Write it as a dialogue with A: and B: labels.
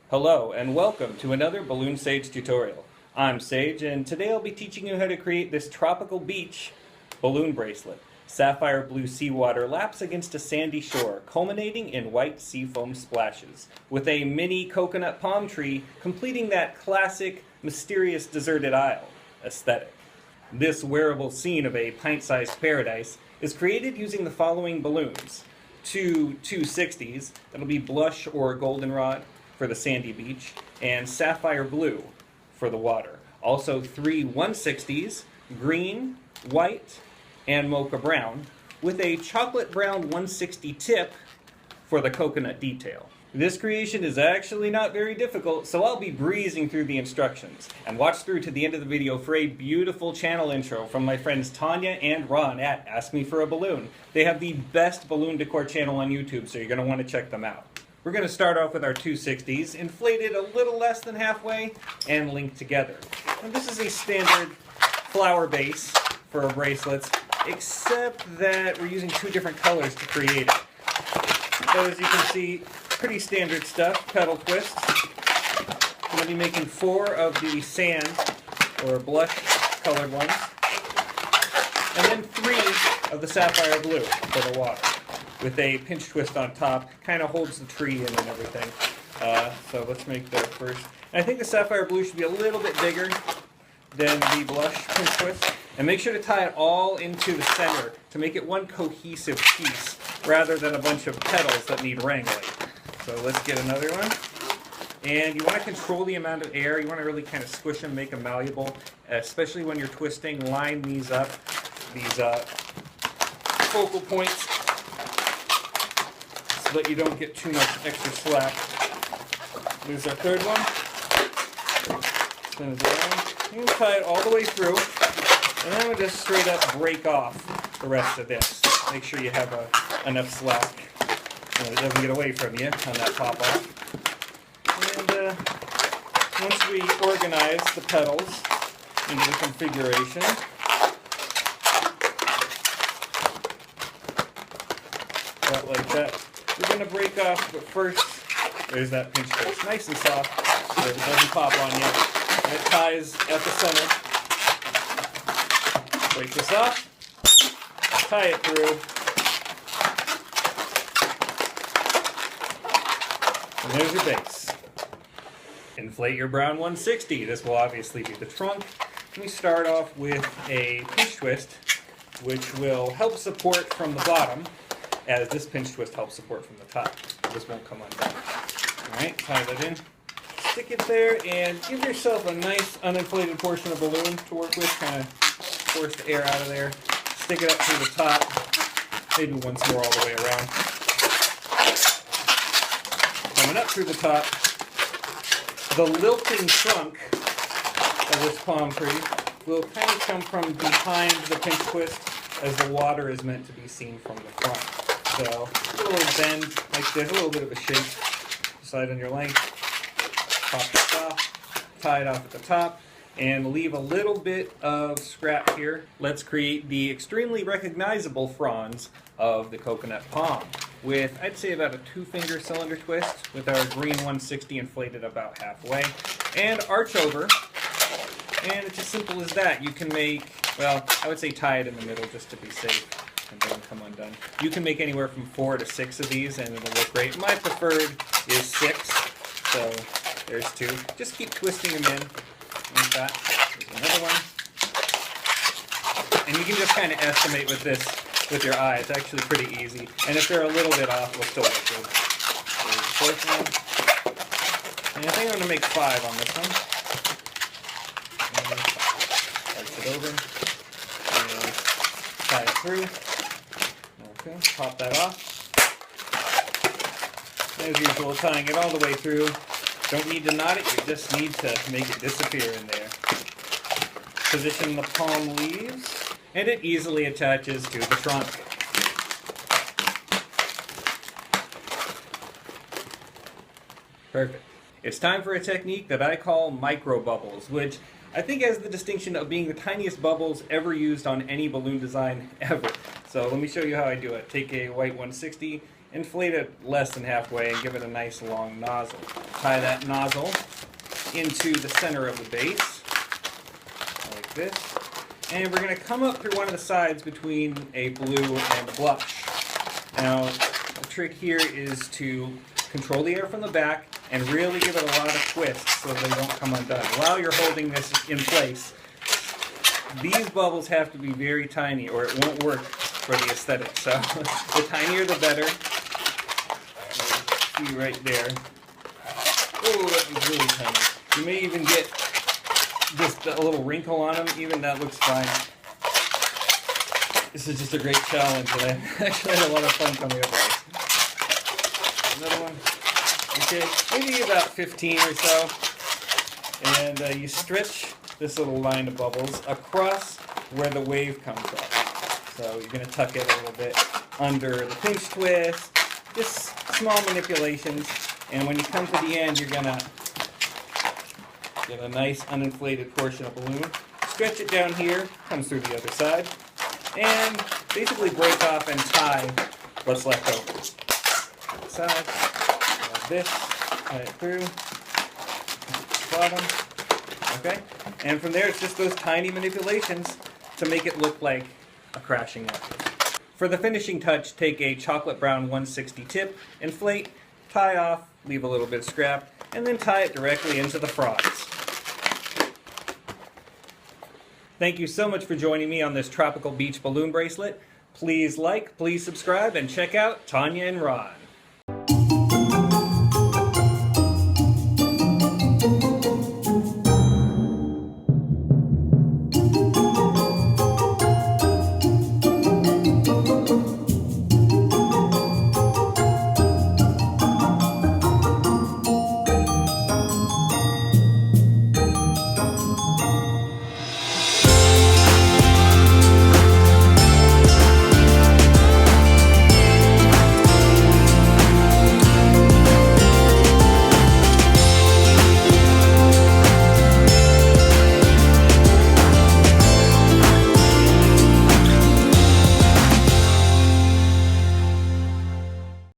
A: Hello and welcome to another Balloon Sage tutorial. I'm Sage and today I'll be teaching you how to create this tropical beach balloon bracelet. Sapphire blue seawater laps against a sandy shore, culminating in white sea foam splashes, with a mini coconut palm tree completing that classic mysterious deserted isle aesthetic. This wearable scene of a pint-sized paradise is created using the following balloons. Two 260s, that'll be blush or goldenrod for the sandy beach, and sapphire blue for the water. Also 3 160s, green, white, and mocha brown, with a chocolate brown 160 tip for the coconut detail. This creation is actually not very difficult, so I'll be breezing through the instructions. And watch through to the end of the video for a beautiful channel intro from my friends Tanya and Ron at Ask Me for a Balloon. They have the best balloon decor channel on YouTube, so you're going to want to check them out. We're going to start off with our 260s, inflated a little less than halfway, and linked together. And this is a standard flower base for our bracelets, except that we're using two different colors to create it. So as you can see, pretty standard stuff, petal twists. I'm going to be making 4 of the sand, or blush colored ones, and then 3 of the sapphire blue for the water, with a pinch twist on top. Kind of holds the tree in and everything. So let's make the first. And I think the sapphire blue should be a little bit bigger than the blush pinch twist. And make sure to tie it all into the center to make it one cohesive piece, rather than a bunch of petals that need wrangling. So let's get another one. And you want to control the amount of air. You want to really kind of squish them, make them malleable, especially when you're twisting. Line these up, these focal points, so that you don't get too much extra slack. Here's our third one. Spin it around. You can tie it all the way through, and then we'll just straight up break off the rest of this. Make sure you have enough slack so it doesn't get away from you on that pop off. And once we organize the petals into the configuration, about like that, we're going to break off, but first, there's that pinch twist. Nice and soft, so it doesn't pop on you. And it ties at the center. Break this off, tie it through, and there's your base. Inflate your brown 160. This will obviously be the trunk. We start off with a pinch twist, which will help support from the bottom, as this pinch twist helps support from the top. This won't come undone. Alright, tie that in. Stick it there and give yourself a nice uninflated portion of balloon to work with. Kind of force the air out of there. Stick it up through the top. Maybe once more all the way around. Coming up through the top. The lilting trunk of this palm tree will kind of come from behind the pinch twist, as the water is meant to be seen from the front. So a little bend like this, a little bit of a shape. Decide on your length. Pop this off. Tie it off at the top. And leave a little bit of scrap here. Let's create the extremely recognizable fronds of the coconut palm with, I'd say, about a 2-finger cylinder twist with our green 160 inflated about halfway, and arch over. And it's as simple as that. You can make, well, I would say tie it in the middle just to be safe and don't come undone. You can make anywhere from 4 to 6 of these and it'll look great. My preferred is 6, so there's 2. Just keep twisting them in. Like that. There's another one. And you can just kind of estimate with this with your eye. It's actually pretty easy. And if they're a little bit off, we'll still look good. There's the fourth one. And I think I'm going to make 5 on this one. Arch it over. And tie it through. Okay, pop that off. As usual, tying it all the way through. Don't need to knot it, you just need to make it disappear in there. Position the palm leaves, and it easily attaches to the trunk. Perfect. It's time for a technique that I call micro bubbles, which I think has the distinction of being the tiniest bubbles ever used on any balloon design ever. So let me show you how I do it. Take a white 160 inflate it less than halfway and give it a nice long nozzle. Tie that nozzle into the center of the base, like this. And we're going to come up through one of the sides between a blue and blush. Now, the trick here is to control the air from the back and really give it a lot of twists so they don't come undone. While you're holding this in place, these bubbles have to be very tiny or it won't work for the aesthetic. So the tinier the better. See right there. Oh, that was really tiny. You may even get just a little wrinkle on them. Even that looks fine. This is just a great challenge, and I actually had a lot of fun coming up with this. Another one. Okay, maybe about 15 or so. And you stretch this little line of bubbles across where the wave comes up. So you're going to tuck it a little bit under the pinch twist. Just small manipulations. And when you come to the end, you're going to get a nice uninflated portion of balloon. Stretch it down here, comes through the other side, and basically break off and tie what's left over. Side, like this, tie it through, bottom, okay? And from there, it's just those tiny manipulations to make it look like a crashing necklace. For the finishing touch, take a chocolate brown 160 tip, inflate, tie off, leave a little bit of scrap, and then tie it directly into the fronds. Thank you so much for joining me on this tropical beach balloon bracelet. Please like, please subscribe, and check out Tanya and Ron.